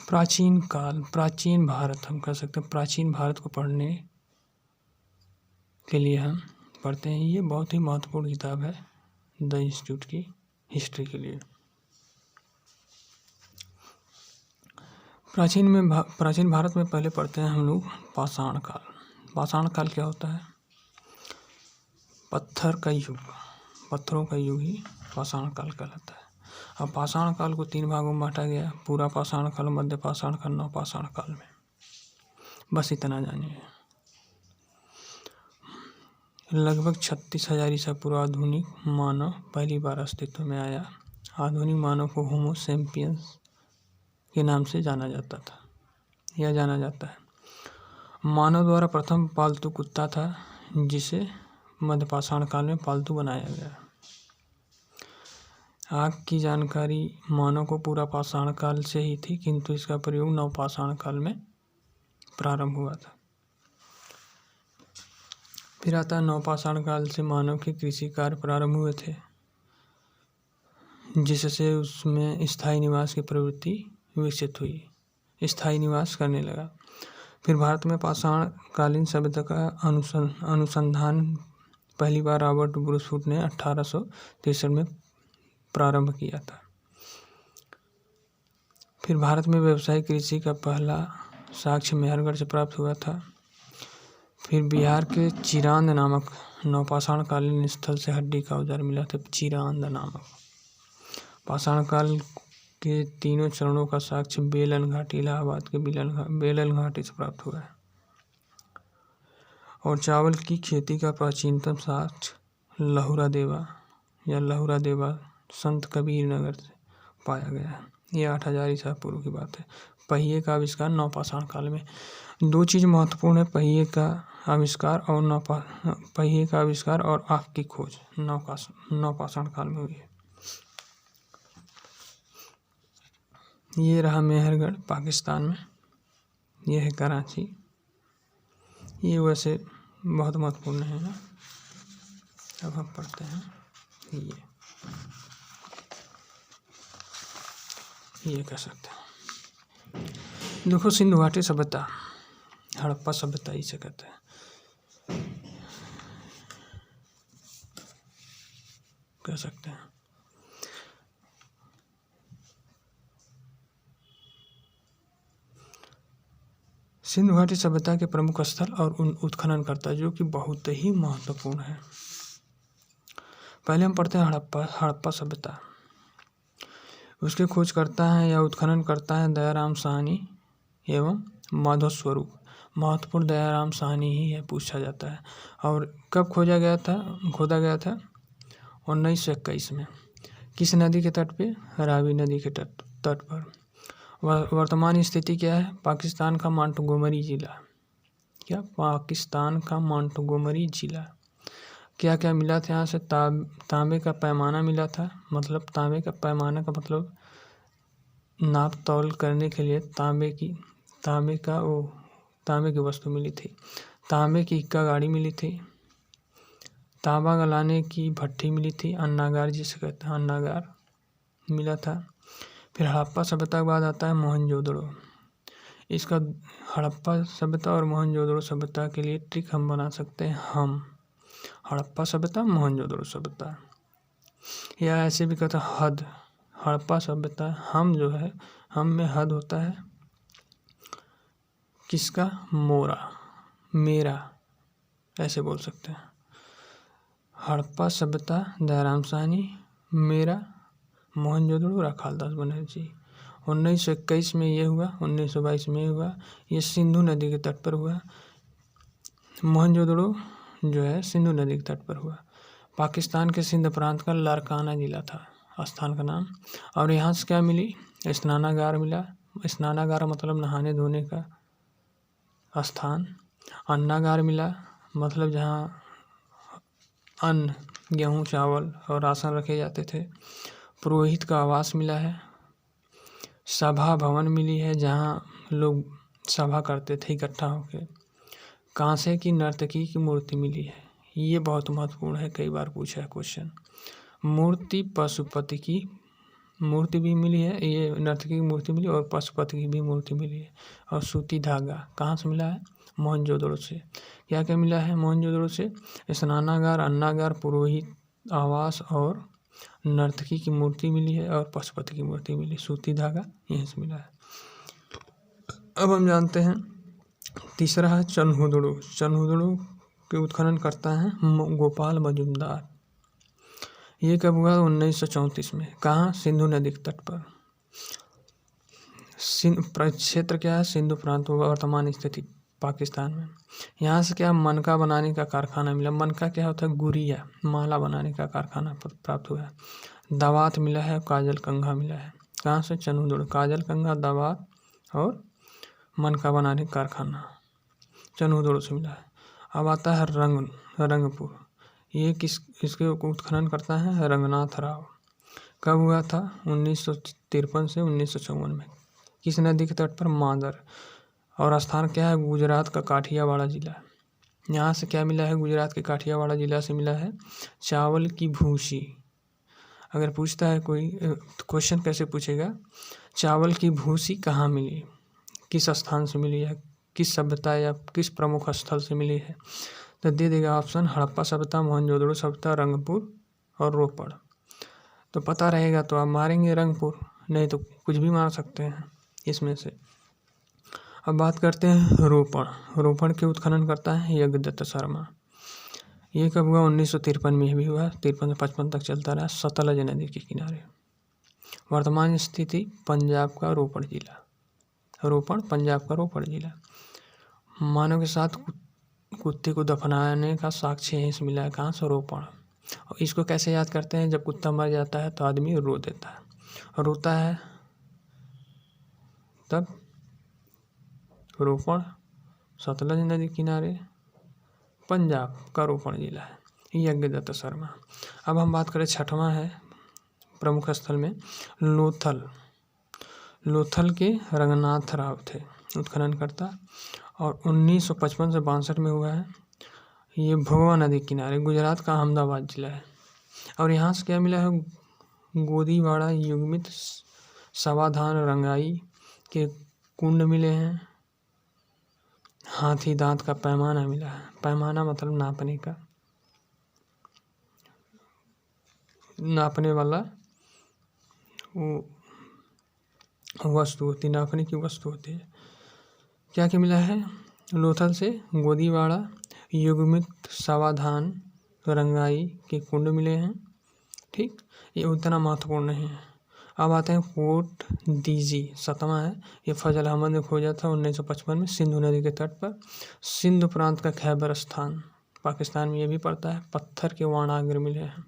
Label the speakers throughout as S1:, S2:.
S1: प्राचीन काल, प्राचीन भारत हम कह सकते हैं। प्राचीन भारत को पढ़ने के लिए हम पढ़ते हैं। ये बहुत ही महत्वपूर्ण किताब है द इंस्टीट्यूट की हिस्ट्री के लिए। प्राचीन भारत में पहले पढ़ते हैं हम लोग पाषाण काल। पाषाण काल क्या होता है? पत्थर का युग, पत्थरों का युग ही पाषाण काल कहलाता है। अब पाषाण काल को 3 भागों में बांटा गया, पूरा पाषाण काल, मध्य पाषाण काल, नवपाषाण काल में। बस इतना जानिए। लगभग 36,000 ईसा पूर्व आधुनिक मानव पहली बार अस्तित्व में आया। आधुनिक मानव को होमो सेपियंस के नाम से जाना जाता था या जाना जाता है। मानव द्वारा प्रथम पालतू कुत्ता था, जिसे मध्य पाषाण काल में पालतू बनाया गया। आग की जानकारी मानव को पूरा पाषाण काल से ही थी, किंतु इसका प्रयोग नवपाषाण काल में प्रारंभ हुआ था। फिर आता है नवपाषाण काल से मानव के कृषि कार्य प्रारंभ हुए थे, जिससे उसमें स्थायी निवास की प्रवृत्ति विकसित हुई, स्थायी निवास करने लगा। फिर भारत में पाषाण कालीन सभ्यता का अनुसंधान पहली बार रॉबर्ट ब्रूसवुड ने 1863 में प्रारंभ किया था। फिर भारत में व्यावसायिक कृषि का पहला साक्ष्य मेहरगढ़ से प्राप्त हुआ था। फिर बिहार के चिरांद नामक नवपाषाण कालीन स्थल से हड्डी का औजार मिला था, चिरांद नामक। पाषाण काल के 3 चरणों का साक्ष्य बेलन घाटी, इलाहाबाद के बेलन घाटी से प्राप्त हुआ है। और चावल की खेती का प्राचीनतम साक्ष्य लहुरा देवा संत कबीर नगर से पाया गया है। ये 8,000 ईसा पूर्व की बात है। पहिए का आविष्कार नवपाषाण काल में। 2 चीज़ महत्वपूर्ण है, पहिए का आविष्कार और आँख की खोज नवपाषाण काल में हुई है। ये रहा मेहरगढ़ पाकिस्तान में, ये है कराची। ये वैसे बहुत महत्वपूर्ण है ना। अब हम पढ़ते हैं ये कह सकते हैं। देखो, सिंधु घाटी सभ्यता, हड़प्पा सभ्यता इसे कहते हैं, कह सकते हैं। सिंधु घाटी सभ्यता के प्रमुख स्थल और उन उत्खननकर्ता जो कि बहुत ही महत्वपूर्ण है। पहले हम पढ़ते हैं हड़प्पा सभ्यता। उसके खोजकर्ता हैं या उत्खनन करता है दयाराम साहनी एवं माधव स्वरूप। महत्वपूर्ण दयाराम साहनी ही है, पूछा जाता है। और कब खोदा गया था 1921 में। किस नदी के तट पे? रावी नदी के तट पर। वर्तमान स्थिति क्या है? पाकिस्तान का मोंटगोमरी जिला। क्या? पाकिस्तान का मोंटगोमरी जिला। क्या क्या मिला था यहाँ से? तांबे का पैमाना मिला था। मतलब तांबे का पैमाना का मतलब नाप तौल करने के लिए तांबे की वस्तु मिली थी। तांबे की इक्का गाड़ी मिली थी। तांबा गलाने की भट्टी मिली थी, अन्नागार जिसे कहते हैं, अन्नागार मिला था। फिर हड़प्पा सभ्यता के बाद आता है मोहनजोदड़ो। इसका हड़प्पा सभ्यता और मोहनजोदड़ो सभ्यता के लिए ट्रिक हम बना सकते हैं। हम हड़प्पा सभ्यता, मोहनजोदड़ो सभ्यता, या ऐसे भी कहते हैं हद। हड़प्पा सभ्यता, हम जो है, हम में हद होता है किसका? मोरा, मेरा, ऐसे बोल सकते हैं। हड़प्पा सभ्यता दयाराम साहनी, मेरा, मोहनजोदड़ो राखालदास बनर्जी। 1921 में ये हुआ, 1922 में हुआ। ये सिंधु नदी के तट पर हुआ। मोहनजोदड़ो जो है सिंधु नदी के तट पर हुआ। पाकिस्तान के सिंध प्रांत का लारकाना जिला था स्थान का नाम। और यहाँ से क्या मिली? स्नानागार मिला। स्नानागार मतलब नहाने धोने का स्थान। अन्नागार मिला, मतलब जहाँ अन्न, गेहूँ, चावल और राशन रखे जाते थे। पुरोहित का आवास मिला है। सभा भवन मिली है, जहाँ लोग सभा करते थे इकट्ठा होकर। कांसे की नर्तकी की मूर्ति मिली है। ये बहुत महत्वपूर्ण है, कई बार पूछा है क्वेश्चन। मूर्ति पशुपति की मूर्ति भी मिली है, ये नर्तकी की मूर्ति मिली और पशुपति की भी मूर्ति मिली है। और सूती धागा कहाँ से मिला है? मोहनजोदड़ो से। क्या क्या मिला है मोहनजोदड़ो से? स्नानागार, अन्नागार, पुरोहित आवास और नर्तकी की मूर्ति मिली है और पशुपति की मूर्ति मिली। सूती धागा यहीं से मिला है। अब हम जानते हैं तीसरा है चन्हुदड़ो। चन्हुदड़ो के उत्खनन करता है गोपाल मजुमदार। ये कब हुआ? 1934 में। कहाँ? सिंधु नदी के तट पर। क्षेत्र क्या है? सिंधु प्रांत, वर्तमान स्थिति पाकिस्तान में। यहाँ से क्या मनका बनाने का कारखाना मिला। मनका क्या होता है? गुड़िया, माला बनाने का कारखाना प्राप्त हुआ है। दावात मिला है, काजल कंघा मिला है। कहाँ से? चन्हुदड़ो। काजल कंघा, दावात और मनका बनाने का कारखाना चन्हुदड़ो से मिला है। अब आता है रंगपुर। ये इसके उत्खनन करता है रंगनाथ राव। कब हुआ था? 1953 से 1954 में। किस नदी के तट पर? मांदर। और स्थान क्या है? गुजरात का काठियावाड़ जिला। यहाँ से क्या मिला है? गुजरात के काठियावाड़ जिला से मिला है चावल की भूसी। अगर पूछता है कोई तो क्वेश्चन कैसे पूछेगा? चावल की भूसी कहाँ मिली, किस स्थान से मिली है, किस सभ्यता या किस प्रमुख स्थल से मिली है, तो दे देगा ऑप्शन हड़प्पा सभ्यता, मोहनजोदड़ो सभ्यता, रंगपुर और रोपड़। तो पता रहेगा तो आप मारेंगे रंगपुर, नहीं तो कुछ भी मार सकते हैं इसमें से। अब बात करते हैं रोपड़। रोपड़ के उत्खनन करता है यज्ञदत्त शर्मा। ये कब हुआ? 1953 में भी हुआ। 53 से 55 तक चलता रहा। सतलज नदी के किनारे। वर्तमान स्थिति पंजाब का रोपड़ जिला। रोपड़ पंजाब का रोपड़ जिला। मानव के साथ कुत्ते को दफनाने का साक्ष्य यहीं से मिला है। कहाँ से? रोपड़। और इसको कैसे याद करते हैं? जब कुत्ता मर जाता है तो आदमी रो देता है, रोता है, तब रोपड़ सतलज नदी किनारे पंजाब का रोपड़ जिला है। यज्ञदत्त शर्मा। अब हम बात करें छठवां है प्रमुख स्थल में लोथल। लोथल के रंगनाथ राव थे उत्खनन करता और 1955 से 62 में हुआ है। ये भगवा नदी किनारे गुजरात का अहमदाबाद जिला है। और यहाँ से क्या मिला है? गोदीवाड़ा युग्मित समाधान रंगाई के कुंड मिले हैं। हाथी दांत का पैमाना मिला है। पैमाना मतलब नापने का, नापने वाला वो वस्तु होती, नापने की वस्तु होती है। क्या क्या मिला है? लोथल से गोदीवाड़ा युग्मित समाधान रंगाई के कुंड मिले हैं। ठीक, ये उतना महत्वपूर्ण नहीं है। अब आते हैं कोट दीजी। 7वां है। ये फजल अहमद ने खोजा था 1955 में सिंधु नदी के तट पर। सिंधु प्रांत का खैबर स्थान पाकिस्तान में ये भी पड़ता है। पत्थर के वाणाग्र मिले हैं।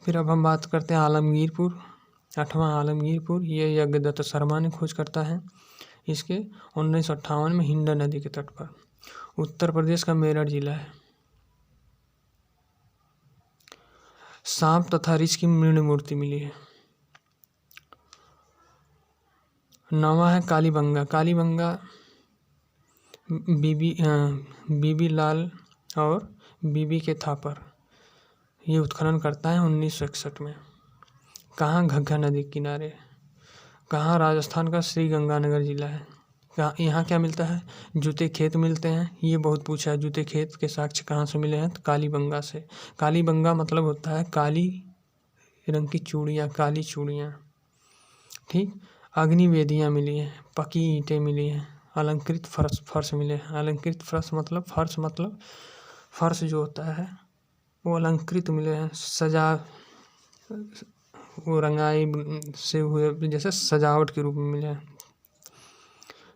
S1: फिर अब हम बात करते हैं आलमगीरपुर। 8वां आलमगीरपुर। ये यज्ञदत्त शर्मा ने खोज करता है इसके 1958 में हिंडा नदी के तट पर। उत्तर प्रदेश का मेरठ जिला है। सांप तथा रीछ की मृण मूर्ति मिली है। 9वां है कालीबंगा। कालीबंगा बीबी लाल और बीबी के थापर ये उत्खनन करता है 1961 में। कहाँ? घग्घा नदी किनारे। कहाँ? राजस्थान का श्री गंगानगर जिला है। कहाँ? यहाँ क्या मिलता है? जूते खेत मिलते हैं। ये बहुत पूछा है, जूते खेत के साक्ष्य कहाँ से मिले हैं? तो कालीबंगा से। कालीबंगा मतलब होता है काली रंग की चूड़ियाँ, काली चूड़ियाँ। ठीक। अग्निवेदियाँ मिली हैं, पकी ईंटें मिली हैं, अलंकृत फर्श मिले हैं। अलंकृत फर्श मतलब फर्श जो होता है वो अलंकृत मिले हैं, सजा वो रंगाई से हुए जैसे सजावट के रूप में मिले हैं।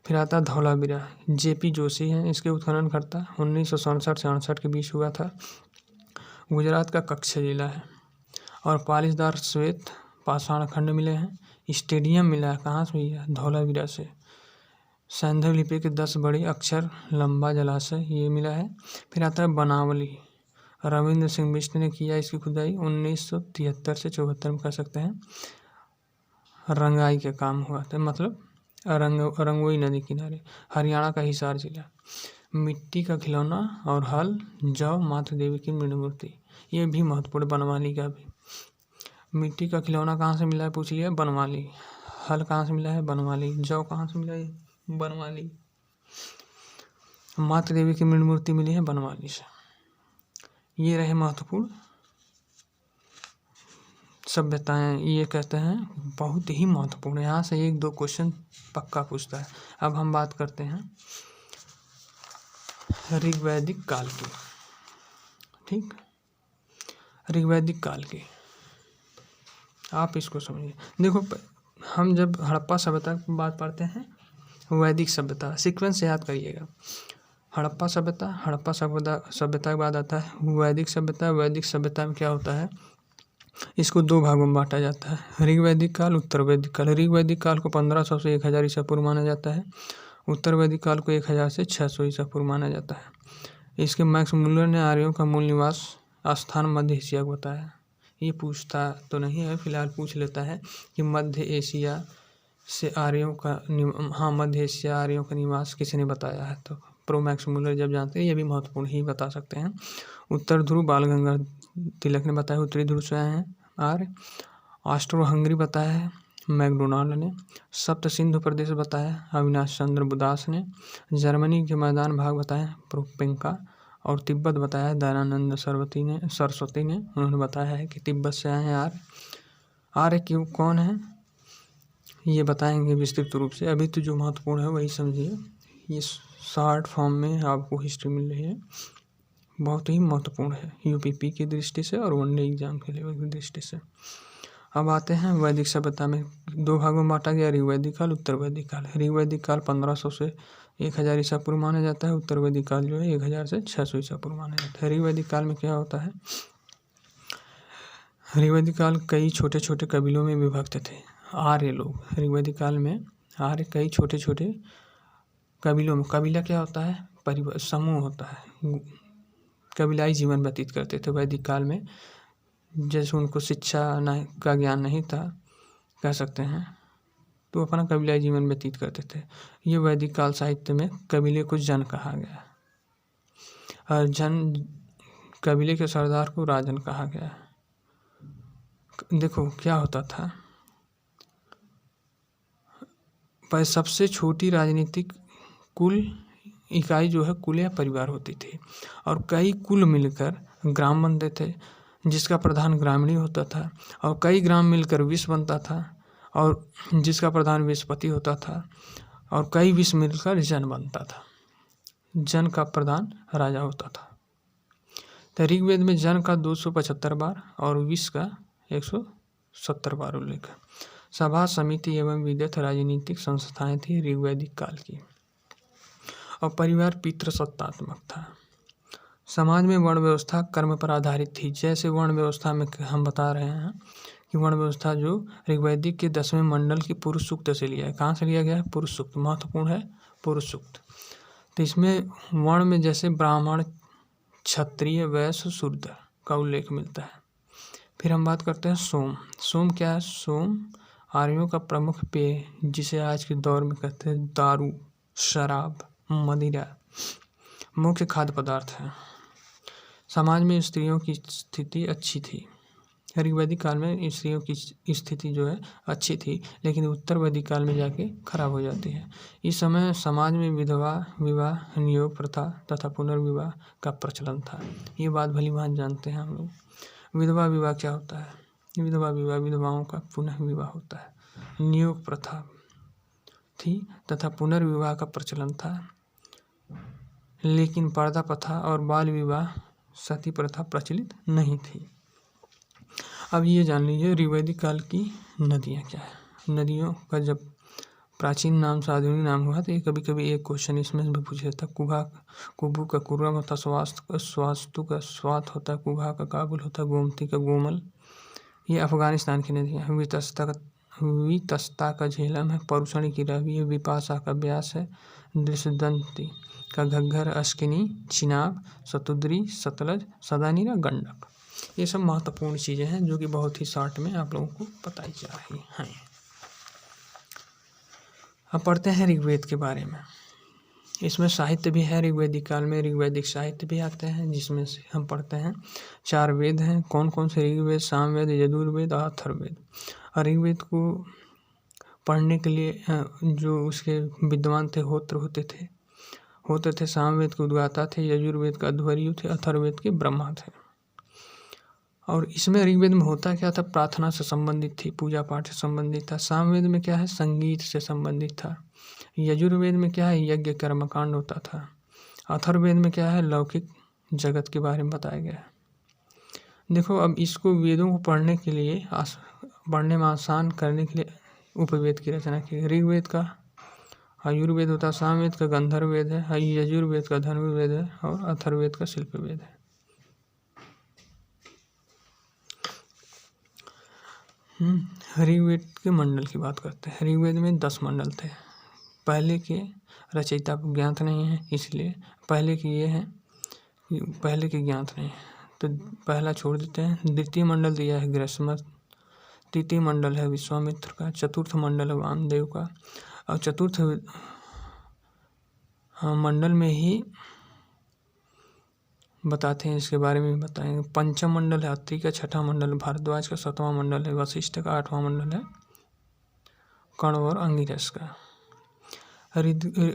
S1: फिर आता है धौलावीरा। जेपी जोशी हैं इसके उत्खनन करता। 1967 से 68 के बीच हुआ था। गुजरात का कच्छ जिला है। और पालिशदार श्वेत पाषाण खंड मिले हैं। स्टेडियम मिला है। कहाँ से मिला? धौलावीरा से। सैंधव लिपि के 10 बड़े अक्षर लंबा जलाशय ये मिला है। फिर आता है बनावली। रविंद्र सिंह बिष्ट ने किया इसकी खुदाई 1973 से 74 में, कह सकते हैं। रंगाई का काम हुआ था, मतलब रंगोई नदी किनारे। हरियाणा का हिसार जिला। मिट्टी का खिलौना और हल, जौ, माता देवी की मृण मूर्ति ये भी महत्वपूर्ण। बनवाली का भी। मिट्टी का खिलौना कहाँ से मिला है पूछ लिया, बनवाली। हल कहाँ से मिला है, बनवाली। जौ कहाँ से मिला है, बनवाली। मातृ देवी की मृण मूर्ति मिली है बनवाली से। ये रहे महत्वपूर्ण सभ्यताएं, ये कहते हैं बहुत ही महत्वपूर्ण। यहाँ से 1-2 क्वेश्चन पक्का पूछता है। अब हम बात करते हैं ऋग्वैदिक काल की। ठीक, ऋग्वैदिक काल की आप इसको समझिए। देखो हम जब हड़प्पा सभ्यता की बात करते हैं, वैदिक सभ्यता, सीक्वेंस याद करिएगा। हड़प्पा सभ्यता के बाद आता है वैदिक सभ्यता। वैदिक सभ्यता में क्या होता है, इसको 2 भागों में बांटा जाता है, ऋग्वैदिक काल, उत्तर वैदिक काल। ऋग्वैदिक काल को 1500 से 1000 ईसा पूर्व माना जाता है। उत्तर वैदिक काल को 1000 से 600 ईसा पूर्व माना जाता है। इसके मैक्स मुलर ने आर्यों का मूल निवास स्थान मध्य एशिया को बताया। ये पूछता तो नहीं है, फिलहाल पूछ लेता है कि मध्य एशिया से आर्यों का मध्य एशिया आर्यों का निवास किसी ने बताया है, तो प्रो मैक्स मुलर जब जानते हैं, ये भी महत्वपूर्ण ही बता सकते हैं। उत्तर ध्रुव बाल गंगाधर तिलक ने बताया, उत्तरी ध्रुव से आए हैं आर्य। ऑस्ट्रो हंगरी बताया है मैकडोनाल्ड ने। सप्त सिंधु प्रदेश बताया अविनाश चंद्र बुदास ने। जर्मनी के मैदान भाग बताया प्रोपेंका। और तिब्बत बताया दयानंद सरस्वती ने। उन्होंने बताया है कि तिब्बत से आए हैं आर्य। आर्य क्यों कौन है ये बताएंगे विस्तृत रूप से। अभी तो जो महत्वपूर्ण है वही समझिए। ये शॉर्ट फॉर्म में आपको हिस्ट्री मिल रही है, बहुत ही महत्वपूर्ण है यूपीपी की दृष्टि से और वनडे एग्जाम के लेवल की दृष्टि से। अब आते हैं वैदिक सभ्यता में 2 भागों में बांटा गया, ऋग्वैदिक काल, उत्तर वैदिक काल। ऋग्वैदिक काल 1500 से 1000 ईसा पूर्व माना जाता है। उत्तर वैदिक काल जो है 1000 से 600 ईसा पूर्व माना जाता है। ऋग्वैदिक काल में क्या होता है, ऋग्वैदिक काल कई छोटे छोटे कबीलों में विभक्त थे आर्य लोग। ऋग्वैदिक काल में आर्य कई छोटे छोटे कबीलों में, कबीला क्या होता है, परिवार, समूह होता है, कबीलाई जीवन व्यतीत करते थे वैदिक काल में। जैसे उनको शिक्षा का ज्ञान नहीं था कह सकते हैं, तो अपना कबीलाई जीवन व्यतीत करते थे। ये वैदिक काल साहित्य में कबीले को जन कहा गया और कबीले के सरदार को राजन कहा गया। देखो क्या होता था, पर सबसे छोटी राजनीतिक कुल इकाई जो है कुल या परिवार होती थी, और कई कुल मिलकर ग्राम बनते थे जिसका प्रधान ग्रामीणी होता था, और कई ग्राम मिलकर विष बनता था और जिसका प्रधान विषपति होता था, और कई विष मिलकर जन बनता था, जन का प्रधान राजा होता था। तो ऋग्वेद में जन का 275 बार और विष का 170 बार उल्लेख है। सभा समिति एवं विद्युत राजनीतिक संस्थाएं थी ऋग्वैदिक काल की, और परिवार पितृसत्तात्मक था। समाज में वर्ण व्यवस्था कर्म पर आधारित थी। जैसे वर्ण व्यवस्था में हम बता रहे हैं कि वर्ण व्यवस्था जो ऋग्वैदिक के 10वें मंडल की पुरुष सूक्त से लिया है। कहाँ से लिया गया है, पुरुष सूक्त, महत्वपूर्ण है पुरुष सूक्त। तो इसमें वर्ण में जैसे ब्राह्मण, क्षत्रिय, वैश्य, शूद्र का उल्लेख मिलता है। फिर हम बात करते हैं सोम। सोम क्या है, सोम आर्यों का प्रमुख पेय, जिसे आज के दौर में कहते हैं दारू, शराब, मदिरा, मुख्य खाद्य पदार्थ है। समाज में स्त्रियों की स्थिति अच्छी थी। ऋग्वैदिक काल में स्त्रियों की स्थिति जो है अच्छी थी, लेकिन उत्तर वैदिक काल में जाके खराब हो जाती है। इस समय समाज में विधवा विवाह, नियोग प्रथा तथा पुनर्विवाह का प्रचलन था। ये बात भली भांति जानते हैं हम लोग। विधवा विवाह क्या होता है, विधवा विवाह विधवाओं का पुनः विवाह होता है। नियोग प्रथा थी तथा पुनर्विवाह का प्रचलन था, लेकिन पर्दा प्रथा और बाल विवाह, सती प्रथा प्रचलित नहीं थी। अब ये जान लीजिए ऋग्वैदिक काल की नदियाँ क्या है। नदियों का जब प्राचीन नाम से आधुनिक नाम हुआ, तो ये कभी कभी एक क्वेश्चन इसमें भी पूछा था। कुबू का कुर्रम होता, स्वास्तु का स्वात होता, कुबा का काबुल होता, गोमती का गोमल। ये अफगानिस्तान की नदियाँ हैं। वितस्ता का झेलम है, परुषणी की रावी है, विपाशा का ब्यास है, दृशदंती का घग्घर, अश्किनी, चिनाब, सतुद्री, सतलज, सदानीरा, गंडक। ये सब महत्वपूर्ण चीज़ें हैं जो कि बहुत ही शॉर्ट में आप लोगों को बताई जा रही हैं। अब पढ़ते हैं ऋग्वेद के बारे में। इसमें साहित्य भी है। ऋग्वैदिक काल में ऋग्वैदिक साहित्य भी आते हैं, जिसमें से हम पढ़ते हैं 4 वेद हैं। कौन कौन से? ऋग्वेद, सामवेद, यजुर्वेद और अथर्ववेद। और ऋग्वेद को पढ़ने के लिए जो उसके विद्वान थे, होत्र होते थे। सामवेद के उद्गाता थे, यजुर्वेद का अध्वर्यु थे, अथर्ववेद के ब्रह्मा थे। और इसमें ऋग्वेद में होता क्या था? प्रार्थना से संबंधित थी, पूजा पाठ से संबंधित था। सामवेद में क्या है? संगीत से संबंधित था। यजुर्वेद में क्या है? यज्ञ कर्मकांड होता था। अथर्ववेद में क्या है? लौकिक जगत के बारे में बताया गया है। देखो, अब इसको वेदों को पढ़ने के लिए पढ़ने में आसान करने के लिए उपवेद की रचना की। ऋग्वेद का आयुर्वेद होता है, सामवेद का गंधर्ववेद है, यजुर्वेद का धनुर्वेद है और अथर्ववेद का शिल्पवेद है। ऋग्वेद के मंडल की बात करते हैं। ऋग्वेद में 10 मंडल थे। पहले के रचयिता को ज्ञात नहीं है, इसलिए पहले के ये हैं कि पहले के ज्ञात नहीं है, तो पहला छोड़ देते हैं। द्वितीय मंडल दिया है गृहस्मत, तृतीय मंडल है विश्वामित्र का, चतुर्थ मंडल है वामदेव का, और चतुर्थ मंडल में ही बताते हैं, इसके बारे में बताएंगे। पंचम मंडल है अत्रि का, छठा मंडल भारद्वाज का, सातवां मंडल है वशिष्ठ का, आठवां मंडल है कण्व और अंगिरस का।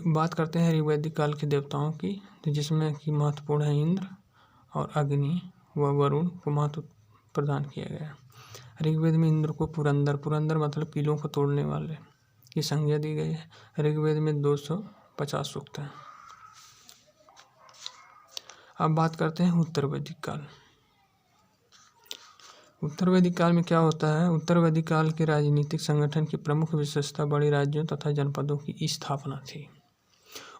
S1: बात करते हैं ऋग्वैदिक काल के देवताओं की, जिसमें कि महत्वपूर्ण है इंद्र और अग्नि व वरुण को महत्व प्रदान किया गया। ऋग्वेद में इंद्र को पुरंदर मतलब कीलों को तोड़ने वाले की संज्ञा दी गई है। ऋग्वेद में 250 सूक्त हैं। अब बात करते हैं उत्तर वैदिक काल। उत्तर वैदिक काल में क्या होता है? उत्तर वैदिक काल के राजनीतिक संगठन की प्रमुख विशेषता बड़े राज्यों तथा जनपदों की स्थापना थी।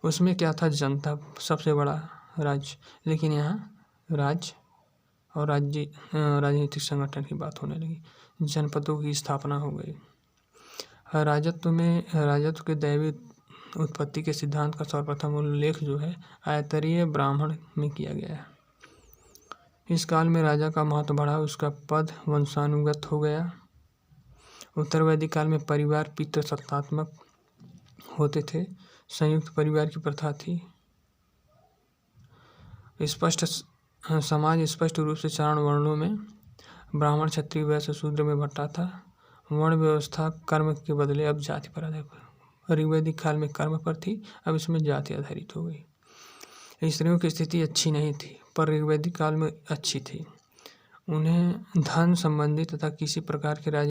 S1: उसमें क्या था? जनता सबसे बड़ा राज्य, लेकिन यहाँ राज्य और राजनीतिक संगठन की बात होने लगी। जनपदों की स्थापना हो गई। राजत्व के दैवी उत्पत्ति के सिद्धांत का सर्वप्रथम उल्लेख जो है आयतरीय ब्राह्मण में किया गया है। इस काल में राजा का महत्व बढ़ा, उसका पद वंशानुगत हो गया। उत्तर वैदिक काल में परिवार पितृसत्तात्मक होते थे, संयुक्त परिवार की प्रथा थी। समाज स्पष्ट रूप से 4 वर्णों में ब्राह्मण, क्षत्रिय, वैश्य, शूद्र में बंटा था। वर्ण व्यवस्था कर्म के बदले अब जाति पर आधारित। ऋग्वैदिक काल में कर्म पर थी, अब इसमें जाति आधारित हो गई। स्त्रियों की स्थिति अच्छी नहीं थी, पर ऋग्वैदिक काल में अच्छी थी। उन्हें धन संबंधी तथा किसी प्रकार के